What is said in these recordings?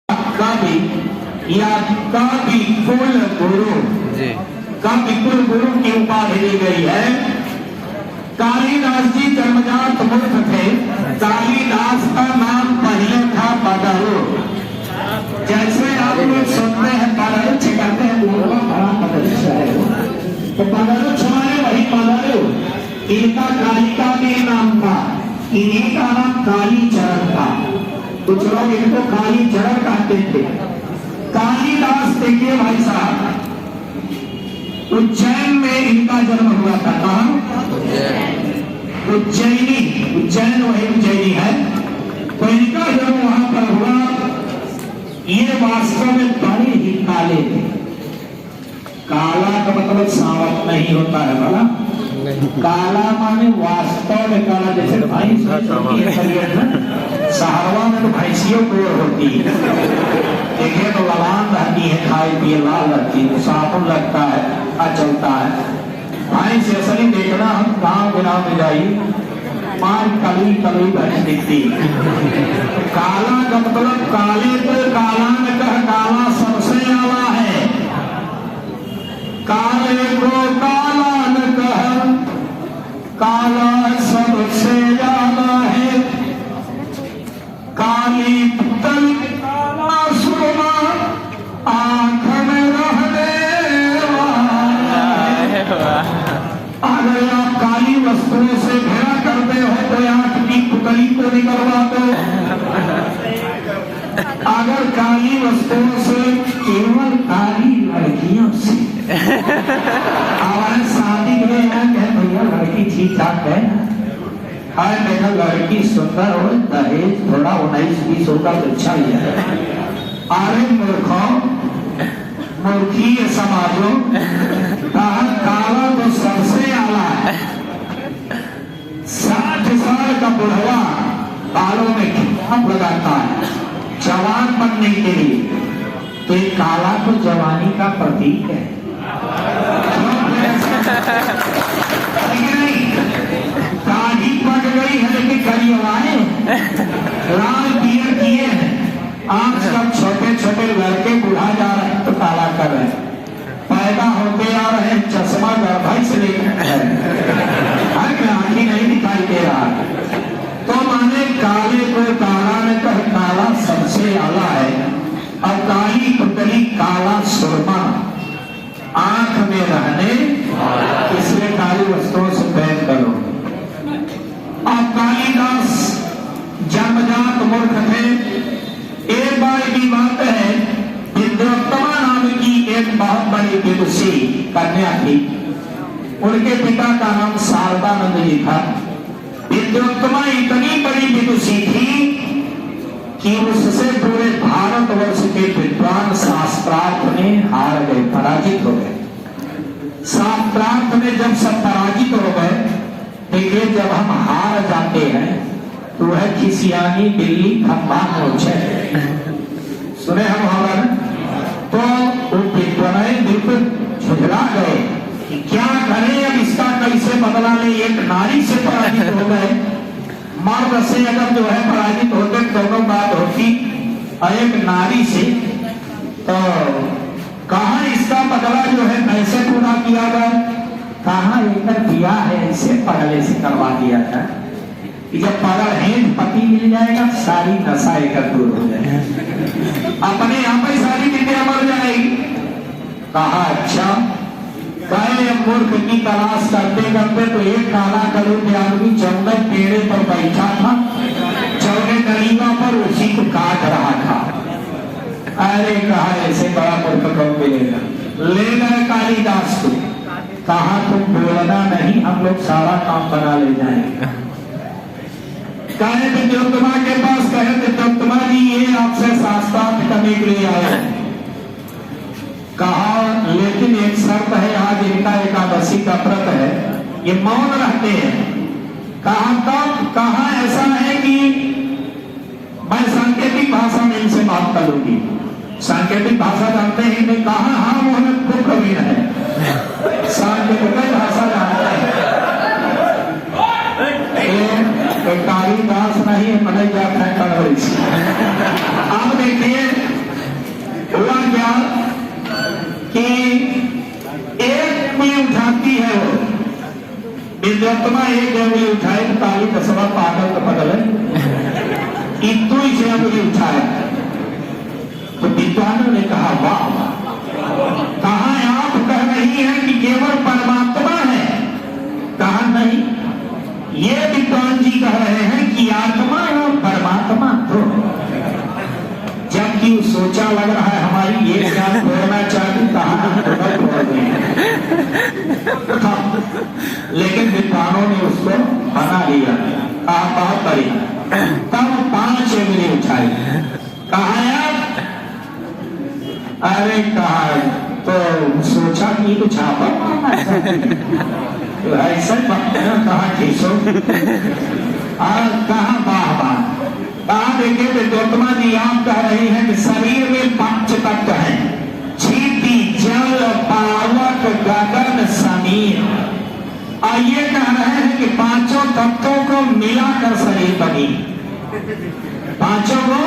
कवि या कवि कुल गुरु कवि कुल गुरु की उपाधि दी गई है। कालिदास जी जन्मजात मूर्ख थे। कालिदास का नाम पहले था बदरू। जैसे आप लोग सुनते हैं बदरू छिपाते हैं उनका बड़ा बदरूच है, तो बदरूच हमारे वही बदरू। इनका कालिका के नाम था, इन्हीं का नाम कालीचरण था। कुछ लोग इनको कालीचरण कहते थे। कालिदास देखिए भाई साहब, उज्जैन में इनका जन्म हुआ था। कहाँ? उज्जैनी। उज्जैन वही उज्जैनी है, तो इनका जन्म वहां पर हुआ। ये वास्तव में बड़े ही काले थे। काला का मतलब सावत नहीं होता है वाला, काला माने वास्तव में काला। जैसे भैंस सहरवा में तो भैंसियों को होती है, देखिए तो लवान रहती है, खाए पिए लाल रहती है, साबुन लगता है, चलता है। भैंस ऐसा नहीं देखना, हम गाँव गाँव में जाइए मार कली कली भैंस दिखती। काला का मतलब काले को काला में कह, काला सबसे आला है। काले को काला न कह, काला सबसे आला है। काली पुतल काला सुरमा, आंख में रहने वाला है। अगर आप काली वस्तुओं से घृणा करते हो तो आंख की पुतली को निकलवा दो। अगर काली वस्तुओं से, केवल काली लड़कियों से हमारे शादी में भैया लड़की ठीक ठाक है, हाय देखा लड़की सुंदर हो, दहेज थोड़ा 19-20 होगा तो अच्छा ही है। अरे मूर्खों, मूर्खी समाजों, काला तो सबसे आला है। 60 साल का बुढ़वा बालों में खिलाफ लगाता है जवान बनने के लिए, तो ये काला तो जवानी का प्रतीक है। दाढ़ी पक गई है लेकिन करियवाए लाल पियर किए हैं। आज सब छोटे छोटे लड़के बुढ़ा जा रहे हैं तो काला कर रहे हैं, पैदा होते आ रहे हैं चश्मा गर्भाई से लेकर आंखें नहीं दिखाई दे रहा। तो माने काले को काला में कह, काला सबसे आला है। और काली पुतली काला सुरमा, आंख में रहने, इसलिए काली वस्तुओं से पैर करो। अब कालिदास जन्मजात मूर्ख थे। एक बार की बात है, विद्योत्तमा नाम की एक बहुत बड़ी विदुषी कन्या थी। उनके पिता का नाम शारदानंद जी था। विद्योत्तमा इतनी बड़ी विदुषी थी कि उससे पूरे भारतवर्ष के विद्वान शास्त्रार्थ में हार गए, पराजित हो गए। शास्त्रार्थ में जब सब पराजित हो गए, देखिए जब हम हार जाते हैं तो वह खिसियानी बिल्ली खंभा नोचे, सुने हम हमारा। तो वो विद्वान बिल्कुल झुझला गए कि क्या करें, अब इसका कैसे बदला ले। एक नारी से पराजित हो गए, मर्द से अगर जो है पराजित होते दोनों बात होती, और एक नारी से, तो कहा इसका बदला जो है कैसे पूरा किया जाए। कहा एक दिया है, इसे पगले से करवा दिया था कि जब पगल है पति मिल जाएगा सारी नशा एक दूर हो जाएगा, अपने यहाँ पर सारी विद्या मर जाएगी। कहा अच्छा। कहे मूर्ख की तलाश करते करते तो एक काला कलूट आदमी चौदह पेड़े पर बैठा था, चौदह करीबा पर उसी को काट रहा था। अरे कहा ऐसे बड़ा मूर्ख कौन मिलेगा। ले गए कालिदास को, कहा तुम बोलना नहीं, हम लोग सारा काम बना ले जाएंगे। कहे विद्योत्तमा के पास, कहे विद्योत्तमा जी ये आपसे शास्त्रार्थ करने के लिए आए। कहा लेकिन एक शर्त है, आज इनका एकादशी का व्रत है, ये मौन रहते हैं। कहा तब, कहा ऐसा है कि मैं सांकेतिक भाषा में इनसे बात करूंगी। सांकेतिक भाषा जानते हैं नहीं? कहा हाँ वो हमें खूब कवि है, सांकेतिक भाषा जानते हैं। कालिदास नहीं मनाई जाता है। अब देखिए कि एक उंगली उठाती है वो विद्योत्तमा, एक उंगली उठाए तो काली दसवा पागल तो पगल है, इतु से उंगली उठाए। तो विद्वानों ने कहा वाह, कहा आप कह रही हैं कि केवल परमात्मा है? कहा नहीं, ये विद्वान जी कह रहे हैं कि आत्मा और परमात्मा तो। जबकि सोचा लग रहा है हमारी ये ज्ञान छोड़ना चाहती, कहा लेकिन विद्वानों ने उसको बना लिया, कहा बहुत बढ़िया। तब 5 उंगली उठाई, कहा यार, अरे कहा तो सोचा कि तो छापा तो ऐसा कहा ठीक हो, और कहा वाह वाह। कहा देखिए विद्योत्तमा जी, आप कह रही हैं कि शरीर में 5 तत्व हैं, क्षिति, जल, पावक, गगन, समीर, और ये कह रहे हैं कि 5 तत्वों को मिलाकर शरीर बनी, 5 को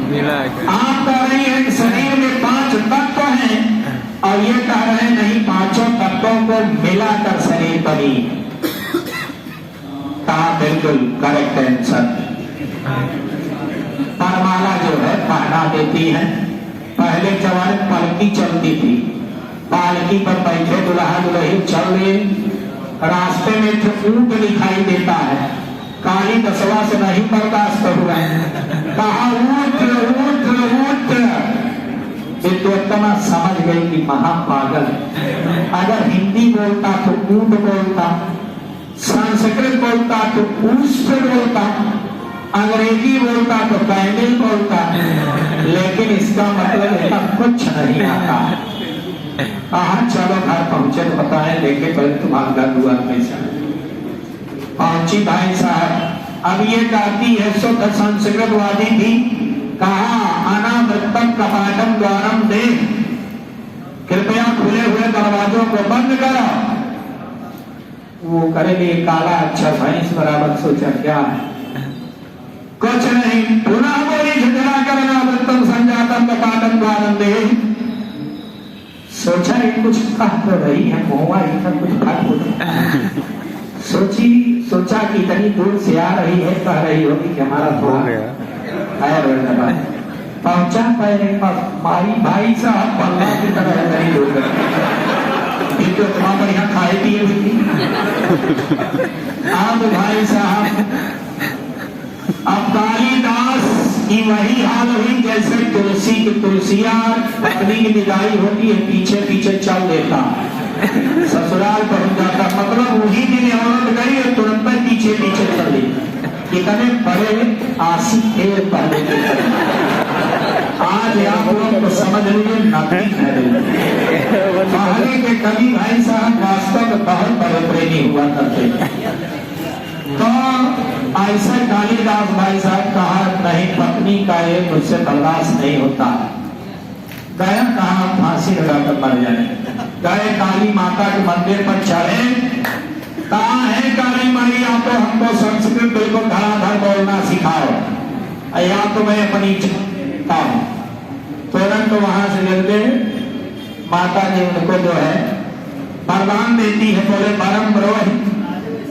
मिलाकर। आप कह रही हैं कि शरीर में 5 तत्व हैं, और ये कह रहे हैं नहीं, 5 तत्वों को मिलाकर शरीर बनी। कहा बिल्कुल करेक्ट आंसर। परमाला जो है पहना देती है। पहले जमाने पालकी चलती थी, पालकी पर बैठे दुल्हा दुल्हन चल रहे, रास्ते में ऊंट दिखाई देता है, काली दसवा से नहीं बर्दाश्त हुआ, कहा ऊंट ऊंट ऊंट। विद्योत्तमा समझ गई कि महापागल, अगर हिंदी बोलता तो ऊंट बोलता, संस्कृत बोलता तो पुष्प बोलता, अंग्रेजी बोलता तो कैंडल बोलता, लेकिन इसका मतलब इसका कुछ नहीं आता। कहा चलो घर पहुंचे तो बताए, देखे पहले तुम्हारा दुआ कैसा पहुंची। भाई साहब अब ये गाती है, शुद्ध संस्कृतवादी थी। कहा अनामृतम कपाटम द्वारम दे, कृपया खुले हुए दरवाजों को बंद करो। वो करेंगे काला अच्छा भैंस बराबर, सोचा क्या है, कुछ नहीं, पुनः बोली झगड़ा करना वृत्तम संजातम कपाटम द्वारम दे। सोचा ये कुछ कह तो रही है, मुआ इधर कुछ बात सोचा कि इतनी दूर से आ रही है, कह रही होगी कि हमारा पहुंचा पहले भाई भाई साहब पल्ला की तरह नहीं हो गए, तो तुम्हारा बढ़िया खाए पिए हुई। अब भाई साहब, अब कालिदास की वही हाल हुई जैसे तुलसी की तुलसिया पत्नी की विदाई होती है, पीछे पीछे चल देता, ससुराल पहुंच जाता, मतलब वही दिन औरत गई और तुरंत पीछे पीछे चली। कितने बड़े आशिक थे पहले के, आज आप लोग तो समझ लीजिए नकली है। पहले के कवि भाई साहब वास्तव में बहुत बड़े प्रेमी हुआ करते। तो ऐसा कालिदास भाई साहब कहा नहीं, पत्नी का ये मुझसे बर्दाश्त नहीं होता। गया कहा फांसी लगाकर मर जाए, गए काली माता के मंदिर पर चढ़े, कहा है काली माई, आप तो हमको संस्कृत बिल्कुल धड़ाधड़ बोलना सिखाओ, या तो मैं अपनी तुरंत वहां से जल्दे माता जी उनको जो है वरदान देती है, बोले परम ब्रोहि,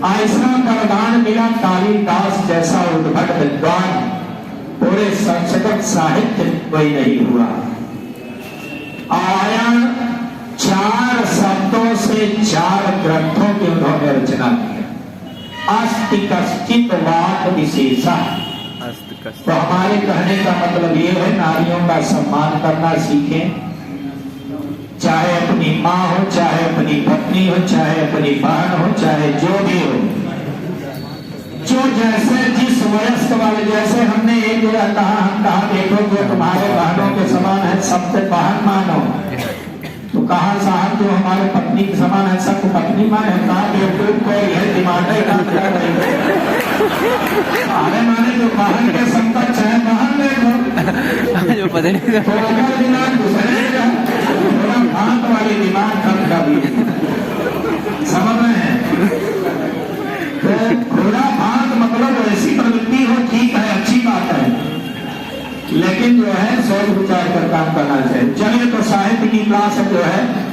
ऐसा वरदान मिला कालिदास जैसा उद्भट विद्वान पूरे संस्कृत साहित्य कोई नहीं हुआ। आया 4 शब्दों से 4 ग्रंथों की उन्होंने रचना की। अस्ति कश्चित वाक् विशेषा, तो हमारे कहने का मतलब ये है नारियों का सम्मान करना सीखें, चाहे अपनी माँ हो, चाहे अपनी पत्नी हो, चाहे अपनी बहन हो, चाहे जो भी हो, जो जैसे जिस वयस्क वाले, जैसे हमने एक जगह कहा, हम कहा देखो जो तुम्हारे बहनों के समान है सबसे बहन मानो, तो कहा साहब जो हमारे पत्नी के समान है सबको पत्नी माने, कहा बेवकूफ कोई है दिमाग अरे माने जो बहन के समकक्ष है बहन देखो जो पता नहीं हाथ वाली दिमाग का भी समझ रहे हैं। तो घोड़ा भात मतलब ऐसी प्रवृत्ति हो, ठीक है अच्छी बात है, लेकिन जो है सोच विचार कर काम करना चाहिए। चलिए तो साहित्य की क्लास जो है